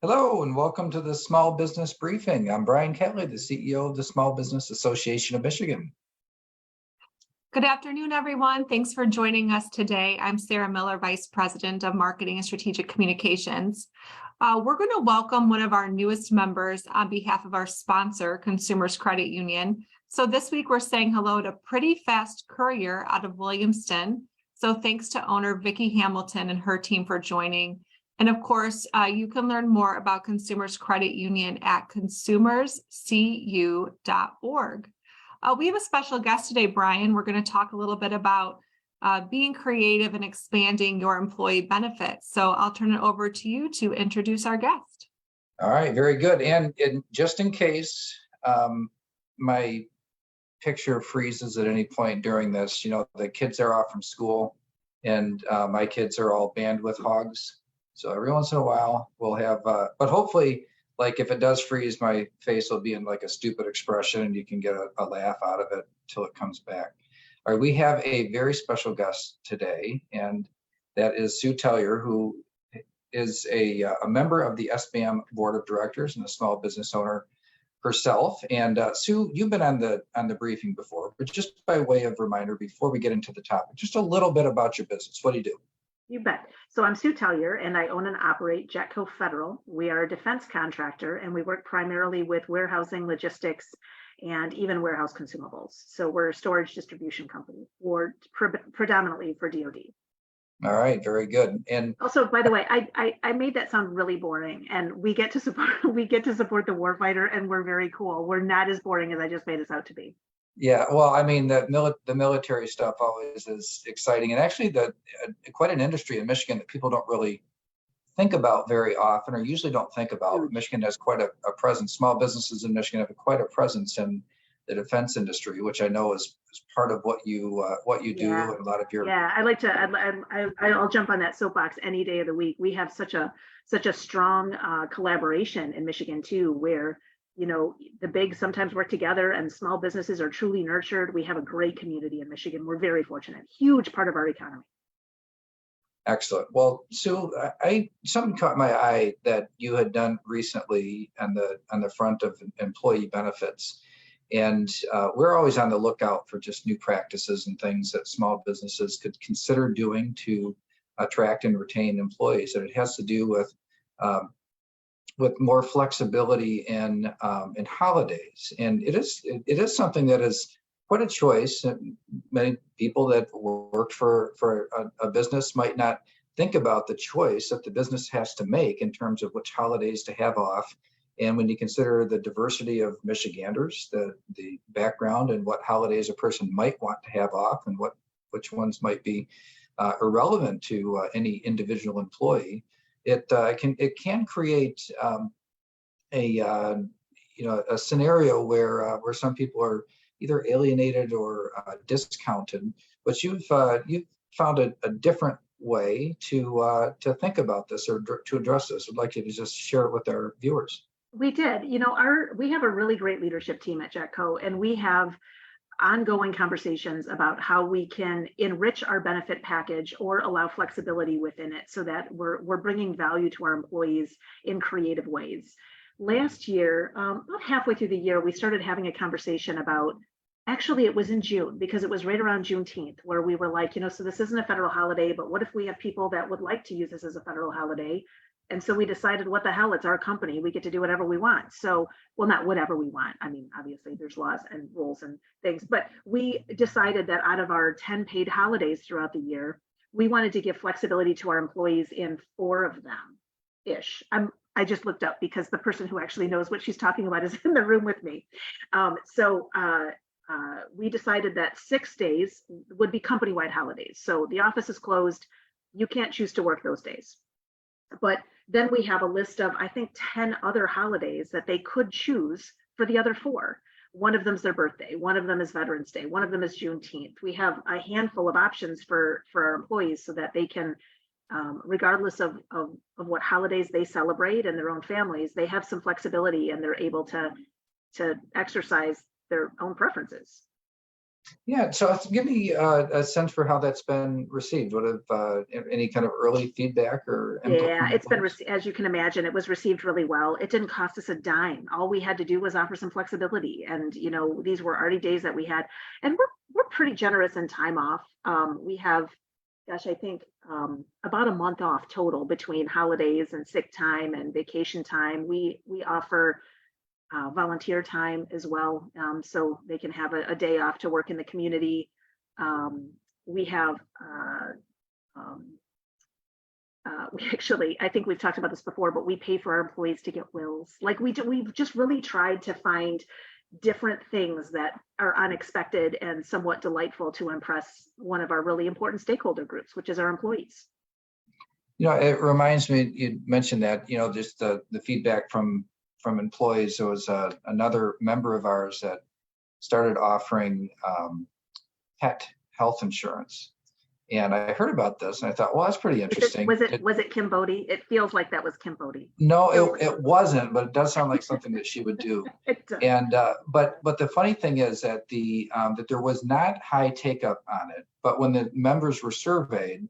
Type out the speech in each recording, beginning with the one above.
Hello and welcome to the Small Business Briefing. I'm Brian Kelly, the CEO of the Small Business Association of Michigan. Good afternoon, everyone. Thanks for joining us today. I'm Sarah Miller, Vice President of Marketing and Strategic Communications. We're going to welcome one of our newest members on behalf of our sponsor, Consumers Credit Union. So this week we're saying hello to Pretty Fast Courier out of Williamston. So thanks to owner Vicki Hamilton and her team for joining. And of course, you can learn more about Consumers Credit Union at consumerscu.org. We have a special guest today, Brian. We're going to talk a little bit about being creative and expanding your employee benefits. So I'll turn it over to you to introduce our guest. All right, very good. And just in case my picture freezes at any point during this, the kids are off from school and my kids are all bandwidth hogs. So every once in a while we'll have, but hopefully, like if it does freeze, my face will be in like a stupid expression and you can get a laugh out of it till it comes back. All right, we have a very special guest today, and that is Sue Tellier, who is a member of the SBAM Board of Directors and a small business owner herself. And Sue, you've been on the briefing before, but just by way of reminder, before we get into the topic, just a little bit about your business. What do you do? You bet. So I'm Sue Tellier, and I own and operate Jetco Federal. We are a defense contractor, and we work primarily with warehousing, logistics, and even warehouse consumables. So we're a storage distribution company, or predominantly for DoD. All right, very good. And also, by the way, I made that sound really boring, and we get to support the warfighter, and we're very cool. We're not as boring as I just made us out to be. Yeah, well, I mean, the military stuff always is exciting, and actually, quite an industry in Michigan that people don't really think about very often, or usually don't think about. Michigan has quite a presence. Small businesses in Michigan have quite a presence in the defense industry, which I know is part of what you do, and a lot of your. Yeah, I'll jump on that soapbox any day of the week. We have such a strong collaboration in Michigan too, where the big sometimes work together and small businesses are truly nurtured. We have a great community in Michigan. We're very fortunate. Huge part of our economy. Excellent. Well, Sue, something caught my eye that you had done recently on the front of employee benefits. And we're always on the lookout for just new practices and things that small businesses could consider doing to attract and retain employees. And it has to do with more flexibility in holidays. And it is something that is quite a choice. Many people that work for a business might not think about the choice that the business has to make in terms of which holidays to have off. And when you consider the diversity of Michiganders, the background and what holidays a person might want to have off and which ones might be irrelevant to any individual employee, it can create a scenario where some people are either alienated or discounted. But you've found a different way to think about this or to address this. I'd like you to just share it with our viewers. We did. We have a really great leadership team at Jetco, and we have ongoing conversations about how we can enrich our benefit package or allow flexibility within it so that we're bringing value to our employees in creative ways. Last year, about halfway through the year, we started having a conversation about, actually it was in June, because it was right around Juneteenth, where we were like, so this isn't a federal holiday, but what if we have people that would like to use this as a federal holiday? And so we decided, what the hell, it's our company. We get to do whatever we want. So, well, not whatever we want. I mean, obviously there's laws and rules and things, but we decided that out of our 10 paid holidays throughout the year, we wanted to give flexibility to our employees in 4 of them-ish. I just looked up because the person who actually knows what she's talking about is in the room with me. We decided that 6 days would be company-wide holidays. So the office is closed. You can't choose to work those days. But then we have a list of, I think, 10 other holidays that they could choose for the other 4. One of them is their birthday. One of them is Veterans Day. One of them is Juneteenth. We have a handful of options for our employees so that they can, regardless of what holidays they celebrate and their own families, they have some flexibility and they're able to exercise their own preferences. Yeah, so give me a sense for how that's been received. What have any kind of early feedback or input Yeah, from it's been, employees? as you can imagine, it was received really well. It didn't cost us a dime. All we had to do was offer some flexibility. And, these were already days that we had, and we're pretty generous in time off. We have, gosh, I think about a month off total between holidays and sick time and vacation time. We offer volunteer time as well, so they can have a day off to work in the community. We have um, we actually, I think we've talked about this before, but we pay for our employees to get wills. Like we've just really tried to find different things that are unexpected and somewhat delightful to impress one of our really important stakeholder groups, which is our employees. It reminds me, you mentioned that, just the feedback from employees. There was another member of ours that started offering pet health insurance. And I heard about this and I thought, well, that's pretty interesting. Was it Kim Bodie? It feels like that was Kim Bodie. No, it wasn't, but it does sound like something that she would do. It does. And but the funny thing is that that there was not high take up on it, but when the members were surveyed,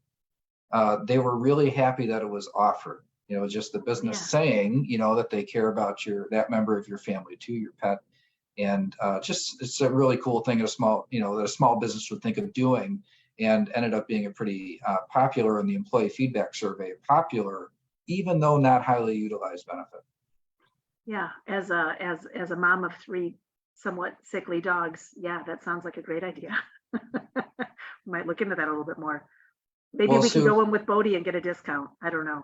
they were really happy that it was offered. Just the business saying, that they care about that member of your family too, your pet, and just it's a really cool thing. That a small business would think of doing, and ended up being a pretty popular in the employee feedback survey. Popular, even though not highly utilized benefit. Yeah, as a mom of 3 somewhat sickly dogs, yeah, that sounds like a great idea. Might look into that a little bit more. Maybe we can go in with Bodie and get a discount. I don't know.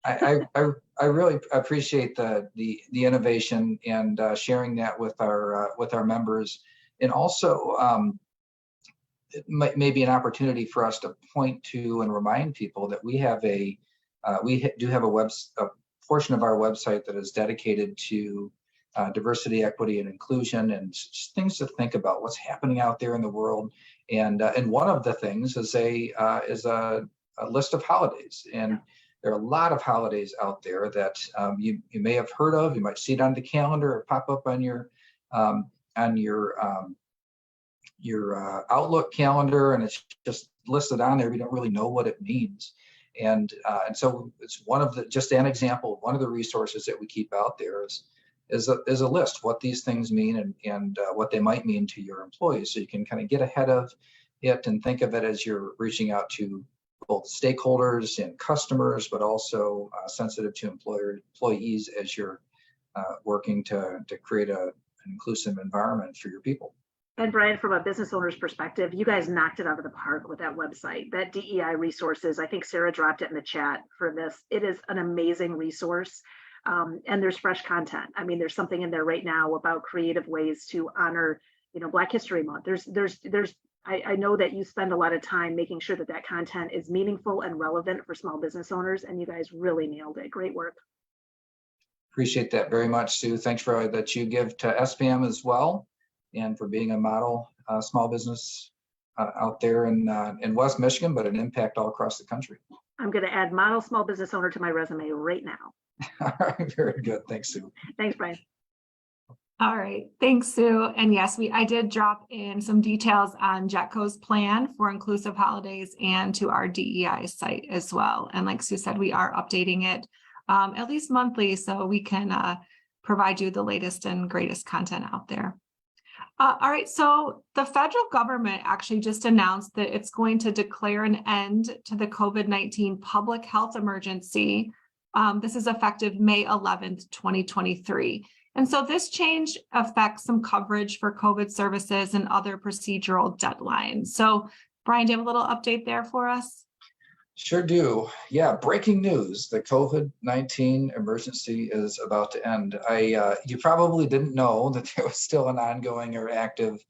I really appreciate the innovation and sharing that with our members, and also it may be an opportunity for us to point to and remind people that we do have a portion of our website that is dedicated to diversity, equity, and inclusion, and just things to think about what's happening out there in the world. And one of the things is a list of holidays, and there are a lot of holidays out there that you may have heard of. You might see it on the calendar or pop up on your Outlook calendar, and it's just listed on there. We don't really know what it means, and so it's just an example. One of the resources that we keep out there is a list what these things mean and what they might mean to your employees, so you can kind of get ahead of it and think of it as you're reaching out to both stakeholders and customers, but also sensitive to employees as you're working to create an inclusive environment for your people. And Brian, from a business owner's perspective, you guys knocked it out of the park with that website. That DEI resources, I think Sarah dropped it in the chat for this. It is an amazing resource. And there's fresh content. I mean, there's something in there right now about creative ways to honor, Black History Month. I know that you spend a lot of time making sure that content is meaningful and relevant for small business owners, and you guys really nailed it. Great work. Appreciate that very much, Sue. Thanks for that you give to SPAM as well, and for being a model small business out there in West Michigan, but an impact all across the country. I'm going to add model small business owner to my resume right now. All right, very good. Thanks, Sue. Thanks, Brian. All right, thanks, Sue. And yes, I did drop in some details on Jetco's plan for inclusive holidays and to our DEI site as well. And like Sue said, we are updating it at least monthly, so we can provide you the latest and greatest content out there. All right, so the federal government actually just announced that it's going to declare an end to the COVID-19 public health emergency. This is effective May 11th, 2023. And so this change affects some coverage for COVID services and other procedural deadlines. So Brian, do you have a little update there for us? Sure do. Yeah, breaking news. The COVID-19 emergency is about to end. You probably didn't know that there was still an ongoing or active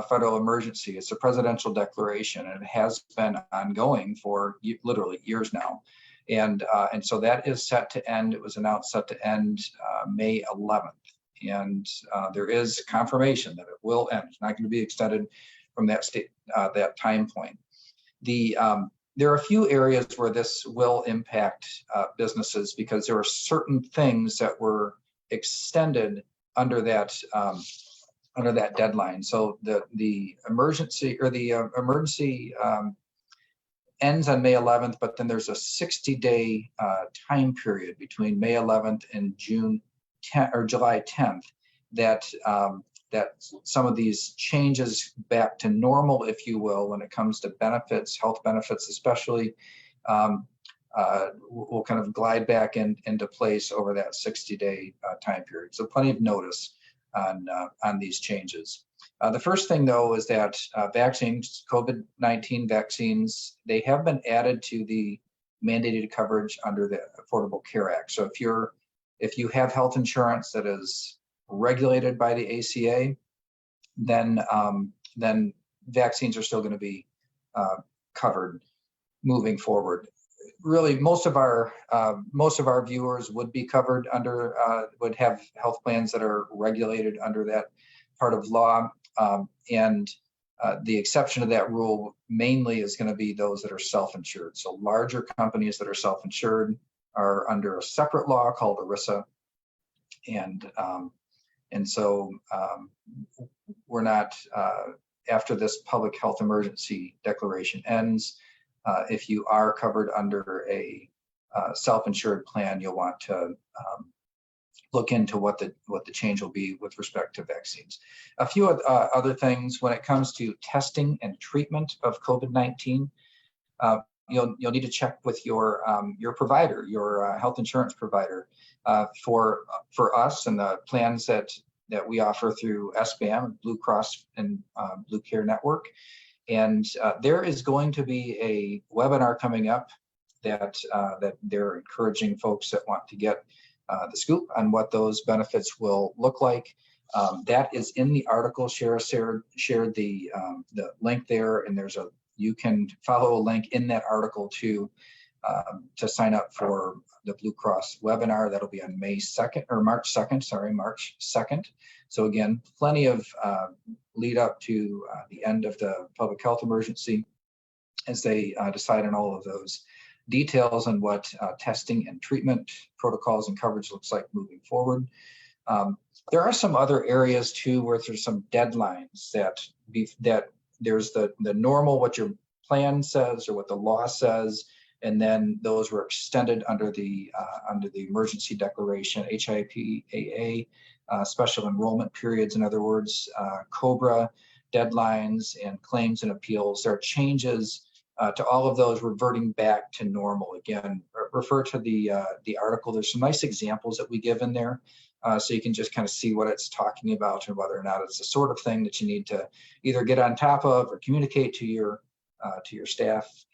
federal emergency. It's a presidential declaration, and it has been ongoing for literally years now. And so that is set to end. It was announced set to end May 11th. And there is confirmation that it will end. It's not going to be extended from that time point. There are a few areas where this will impact businesses, because there are certain things that were extended under that deadline. So the emergency ends on May 11th, but then there's a 60-day time period between May 11th and June 10th or July 10th that some of these changes back to normal, if you will, when it comes to benefits, health benefits especially, will kind of glide back into place over that 60-day time period. So plenty of notice on these changes. The first thing, though, is that vaccines, COVID-19 vaccines, they have been added to the mandated coverage under the Affordable Care Act. So if you have health insurance that is regulated by the ACA, then vaccines are still going to be covered moving forward. Really, most of our viewers would be covered under would have health plans that are regulated under that part of law, and the exception to that rule mainly is going to be those that are self-insured. So larger companies that are self-insured are under a separate law called ERISA, and so we're not after this public health emergency declaration ends. If you are covered under a self-insured plan, you'll want to look into what the change will be with respect to vaccines. A few other things when it comes to testing and treatment of COVID-19, you'll need to check with your provider, your health insurance provider, for us and the plans that we offer through SBAM, Blue Cross and Blue Care Network. And there is going to be a webinar coming up that they're encouraging folks that want to get the scoop on what those benefits will look like. That is in the article. Shared the link there, and you can follow a link in that article to sign up for the Blue Cross webinar. That'll be on March 2nd. So again, plenty of lead up to the end of the public health emergency as they decide on all of those details on what testing and treatment protocols and coverage looks like moving forward. There are some other areas too where there's some deadlines that there's the normal, what your plan says or what the law says, and then those were extended under the emergency declaration, HIPAA, special enrollment periods, in other words, COBRA deadlines and claims and appeals. There are changes to all of those reverting back to normal. Again, refer to the article. There's some nice examples that we give in there, so you can just kind of see what it's talking about and whether or not it's the sort of thing that you need to either get on top of or communicate to your staff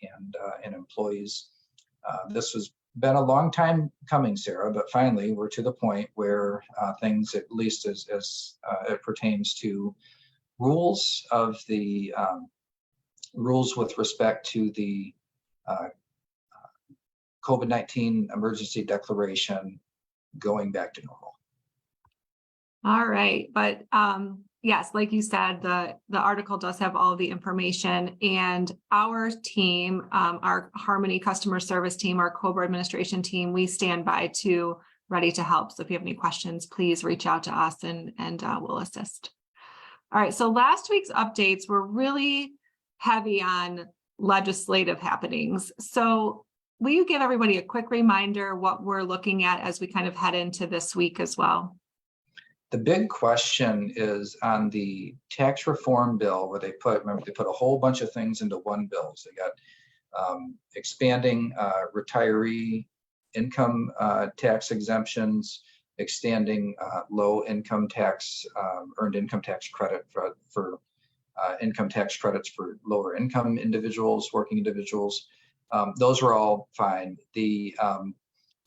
and employees. This has been a long time coming, Sarah, but finally we're to the point where things, at least as it pertains to rules with respect to the COVID-19 emergency declaration, going back to normal. All right, but yes, like you said, the article does have all the information, and our team, our Harmony customer service team, our COBRA administration team, we stand by ready to help. So if you have any questions, please reach out to us and we'll assist. All right, so last week's updates were really heavy on legislative happenings. So will you give everybody a quick reminder what we're looking at as we kind of head into this week as well? The big question is on the tax reform bill, where they put a whole bunch of things into one bill. So they got expanding retiree income tax exemptions, extending low income tax, earned income tax credit for income tax credits for lower income individuals, working individuals. Those were all fine.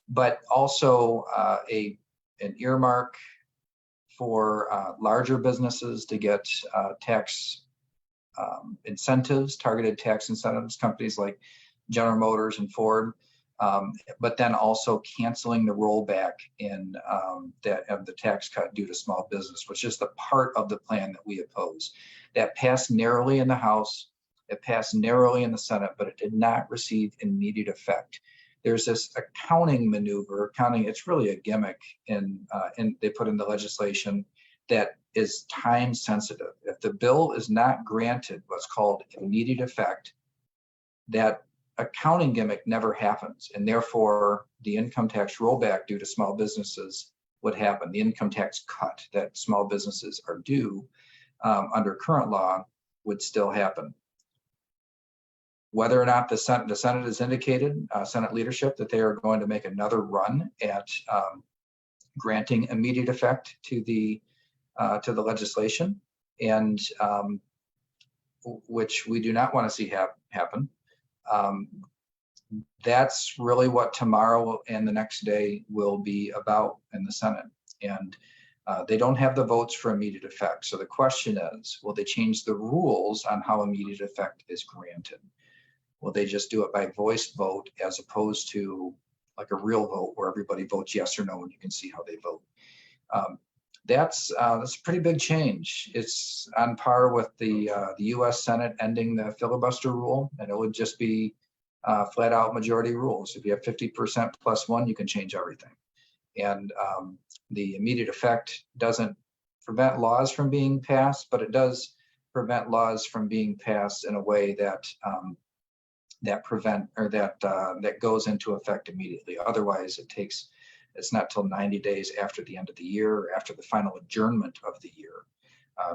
But also an earmark for larger businesses to get tax incentives, targeted tax incentives, companies like General Motors and Ford, but then also canceling the rollback of the tax cut due to small business, which is the part of the plan that we oppose. That passed narrowly in the House, it passed narrowly in the Senate, but it did not receive immediate effect. There's this accounting maneuver, it's really a gimmick, and they put in the legislation that is time sensitive. If the bill is not granted what's called immediate effect, that accounting gimmick never happens, and therefore the income tax rollback due to small businesses would happen. The income tax cut that small businesses are due under current law would still happen. Whether or not the Senate has indicated, Senate leadership, that they are going to make another run at granting immediate effect to the legislation, and which we do not want to see happen. That's really what tomorrow and the next day will be about in the Senate. And they don't have the votes for immediate effect. So the question is, will they change the rules on how immediate effect is granted? Will they just do it by voice vote as opposed to like a real vote where everybody votes yes or no and you can see how they vote? That's a pretty big change. It's on par with the U.S. Senate ending the filibuster rule, and it would just be flat out majority rules. If you have 50% plus one, you can change everything. And the immediate effect doesn't prevent laws from being passed, but it does prevent laws from being passed in a way that that goes into effect immediately. Otherwise, it's not till 90 days after the end of the year, or after the final adjournment of the year,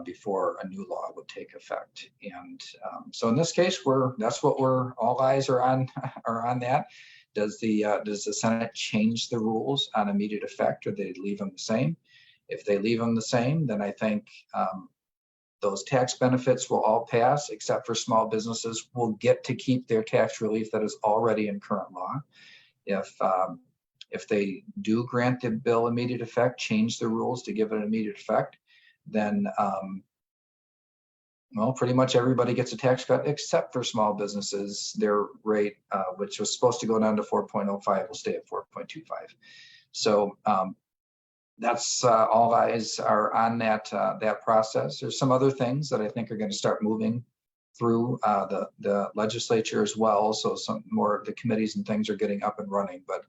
before a new law would take effect. And so in this case, that's what all eyes are on that. Does the Senate change the rules on immediate effect, or they leave them the same? If they leave them the same, then I think those tax benefits will all pass, except for small businesses will get to keep their tax relief that is already in current law. If they do grant the bill immediate effect, change the rules to give it an immediate effect, then well, pretty much everybody gets a tax cut except for small businesses. Their rate, which was supposed to go down to 4.05, will stay at 4.25. So that's all eyes are on that process. There's some other things that I think are going to start moving through the legislature as well. So some more of the committees and things are getting up and running. But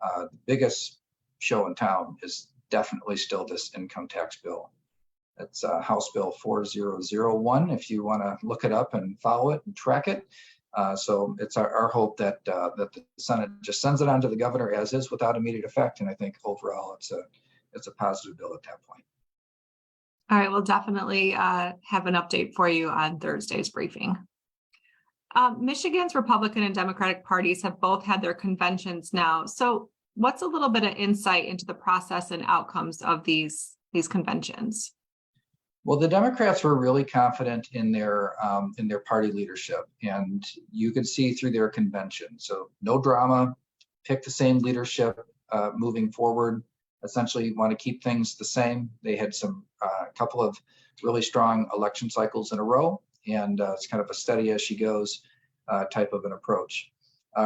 the biggest show in town is definitely still this income tax bill. It's House Bill 4001, if you want to look it up and follow it and track it. So it's our hope that the Senate just sends it on to the governor as is without immediate effect. And I think overall it's a positive bill at that point. All right, we'll definitely have an update for you on Thursday's briefing. Michigan's Republican and Democratic parties have both had their conventions now. So what's a little bit of insight into the process and outcomes of these conventions? Well, the Democrats were really confident in their party leadership, and you could see through their convention. So no drama, pick the same leadership moving forward. Essentially want to keep things the same. They had a couple of really strong election cycles in a row, and it's kind of a steady as she goes type of an approach.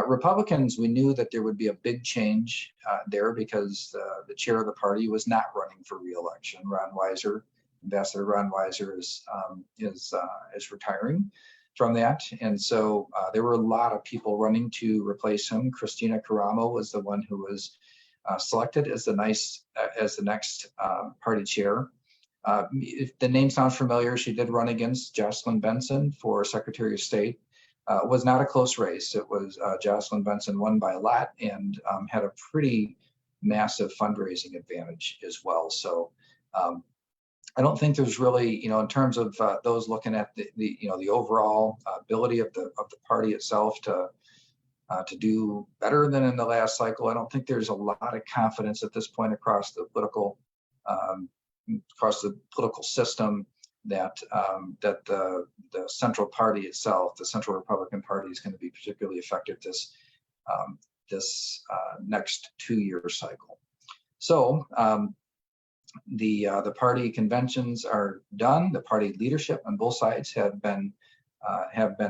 Republicans, we knew that there would be a big change there because the chair of the party was not running for re-election. Ron Weiser, Ambassador Ron Weiser, is retiring from that, and so there were a lot of people running to replace him. Christina Caramo was the one who was selected as the next party chair. If the name sounds familiar, she did run against Jocelyn Benson for Secretary of State. It was not a close race. It was Jocelyn Benson won by a lot and had a pretty massive fundraising advantage as well. So I don't think there's really, in terms of those looking at the overall ability of the party itself to do better than in the last cycle. I don't think there's a lot of confidence at this point across the political system that the central party itself, the Central Republican Party, is going to be particularly effective this next 2-year cycle. So the party conventions are done. The party leadership on both sides have been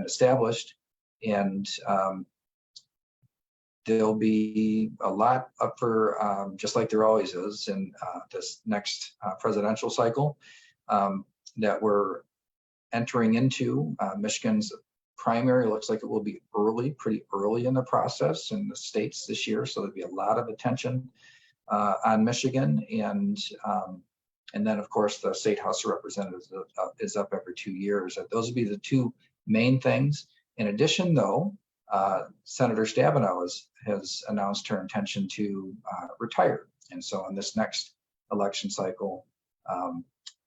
established, and there'll be a lot up for, just like there always is in this next presidential cycle that we're entering into. Michigan's primary looks like it will be pretty early in the process in the states this year. So there'll be a lot of attention on Michigan, and And then, of course, the State House of Representatives is up every 2 years. Those would be the two main things. In addition, though, Senator Stabenow has announced her intention to retire. And so in this next election cycle,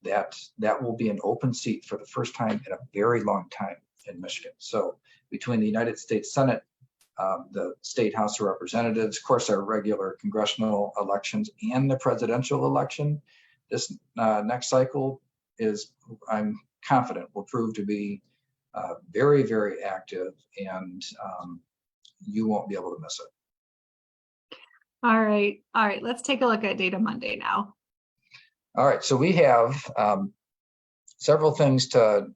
that will be an open seat for the first time in a very long time in Michigan. So between the United States Senate, the State House of Representatives, of course, our regular congressional elections, and the presidential election, this next cycle I'm confident, will prove to be very, very active, and you won't be able to miss it. All right. Let's take a look at Data Monday now. All right. So we have several things to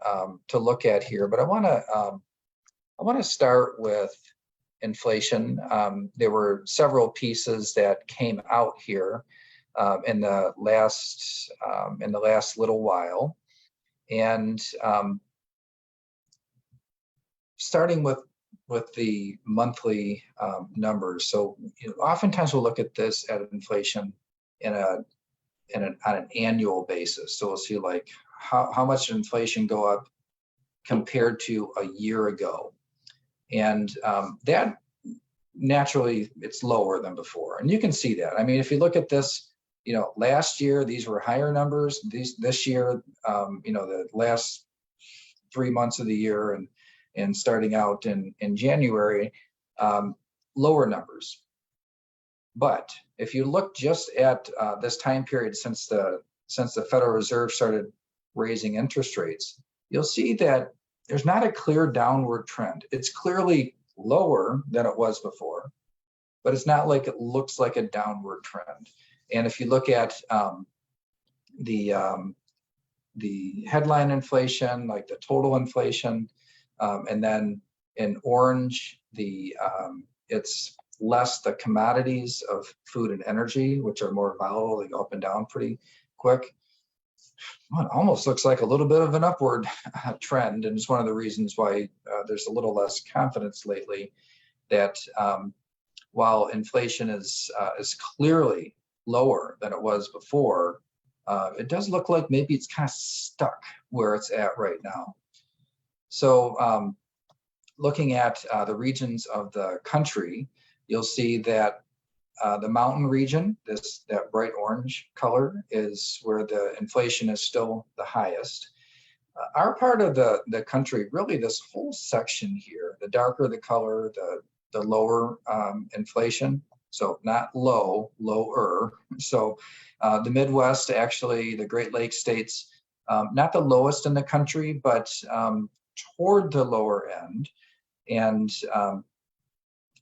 look at here, but I want to start with inflation. There were several pieces that came out here in the last little while, and starting with the monthly numbers. So oftentimes we'll look at this at inflation on an annual basis. So we'll see like how much did inflation go up compared to a year ago, and that naturally it's lower than before, and you can see that. I mean, if you look at this, last year these were higher numbers. This year, the last 3 months of the year and starting out in January, lower numbers. But if you look just at this time period since the Federal Reserve started raising interest rates, you'll see that there's not a clear downward trend. It's clearly lower than it was before, but it's not like it looks like a downward trend. And if you look at the headline inflation, like the total inflation, and then in orange, it's less the commodities of food and energy, which are more volatile. They go up and down pretty quick. Well, it almost looks like a little bit of an upward trend, and it's one of the reasons why there's a little less confidence lately that while inflation is clearly lower than it was before, it does look like maybe it's kind of stuck where it's at right now. So looking at the regions of the country, you'll see that the mountain region, that bright orange color, is where the inflation is still the highest. Our part of the country, really this whole section here, the darker the color, the lower inflation. So not lower. So the Midwest, actually, the Great Lakes states, not the lowest in the country, but toward the lower end. And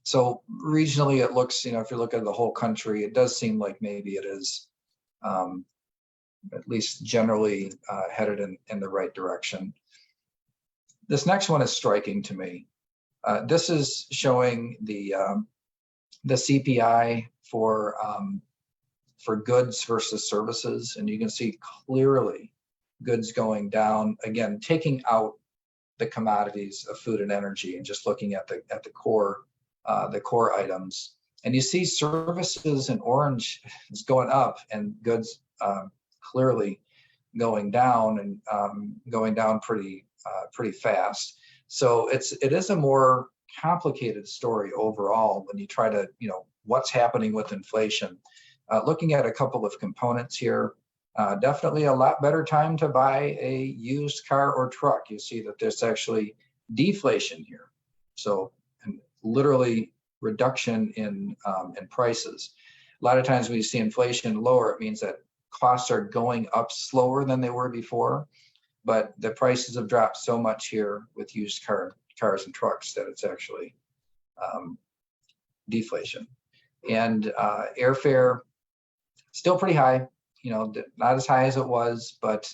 so regionally, it looks, if you look at the whole country, it does seem like maybe it is at least generally headed in the right direction. This next one is striking to me. This is showing the CPI for goods versus services, and you can see clearly goods going down, again, taking out the commodities of food and energy and just looking at the core items. And you see services in orange is going up and goods clearly going down, and going down pretty fast. So it is a more complicated story overall when you try to, what's happening with inflation. Looking at a couple of components here, definitely a lot better time to buy a used car or truck. You see that there's actually deflation here. So literally reduction in prices. A lot of times when you see inflation lower, it means that costs are going up slower than they were before, but the prices have dropped so much here with used cars and trucks that it's actually deflation. And airfare still pretty high, not as high as it was, but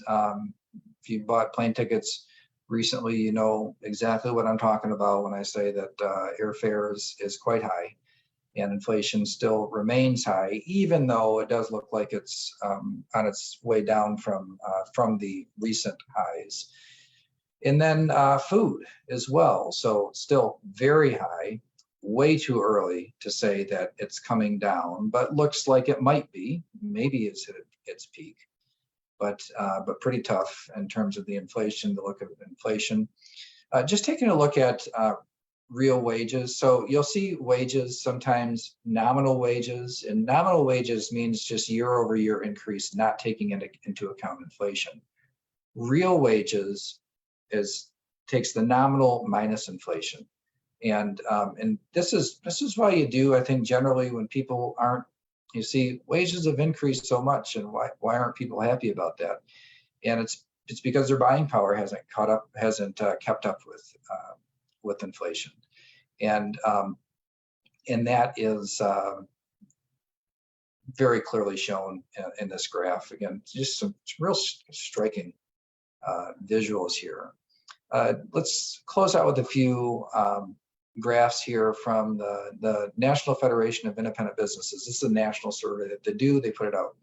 if you bought plane tickets recently, you know exactly what I'm talking about when I say that airfare is quite high, and inflation still remains high, even though it does look like it's on its way down from the recent highs. And then food as well, so still very high. Way too early to say that it's coming down, but looks like it might be. Maybe it's hit its peak. but pretty tough in terms of the inflation, the look of inflation. Just taking a look at real wages. So you'll see wages, sometimes nominal wages, and nominal wages means just year-over-year increase, not taking into account inflation. Real wages takes the nominal minus inflation. And this is why you do, I think, generally when people aren't, you see wages have increased so much, and why aren't people happy about that? And it's because their buying power hasn't kept up with inflation, and that is very clearly shown in this graph. Again, just some real striking visuals here. Let's close out with a few graphs here from the National Federation of Independent Businesses. This is a national survey that they do. They put it out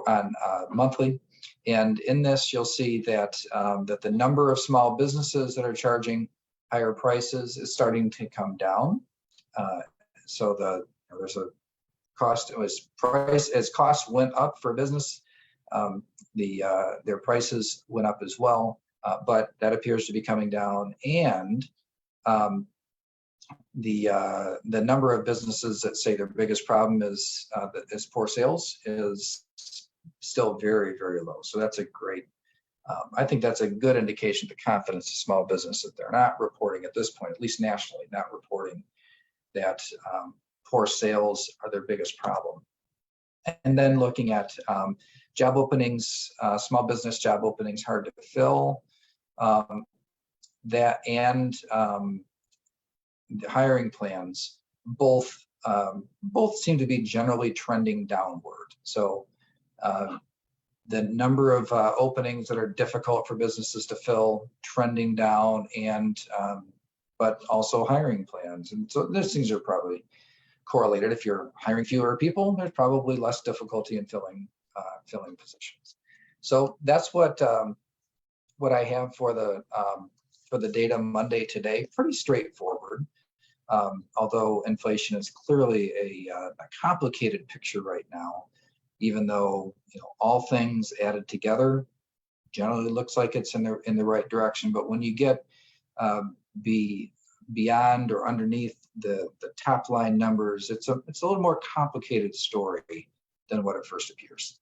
on monthly. And in this, you'll see that that the number of small businesses that are charging higher prices is starting to come down. So there's a cost. It was price as costs went up for business. Their prices went up as well, but that appears to be coming down. And the number of businesses that say their biggest problem is poor sales is still very, very low. So that's a great, I think that's a good indication of the confidence of small business that they're not reporting at this point, at least nationally, not reporting that poor sales are their biggest problem. And then looking at job openings, small business job openings hard to fill, that and the hiring plans both seem to be generally trending downward. So the number of openings that are difficult for businesses to fill trending down, and but also hiring plans. And so those things are probably correlated. If you're hiring fewer people, there's probably less difficulty in filling positions. So that's what I have for the Data Monday today. Pretty straightforward. Although inflation is clearly a complicated picture right now, even though all things added together generally looks like it's in the right direction. But when you get beyond or underneath the top line numbers, it's a little more complicated story than what it first appears.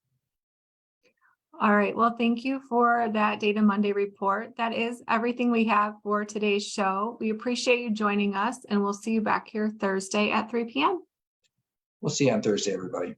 All right. Well, thank you for that Data Monday report. That is everything we have for today's show. We appreciate you joining us, and we'll see you back here Thursday at 3 p.m. We'll see you on Thursday, everybody.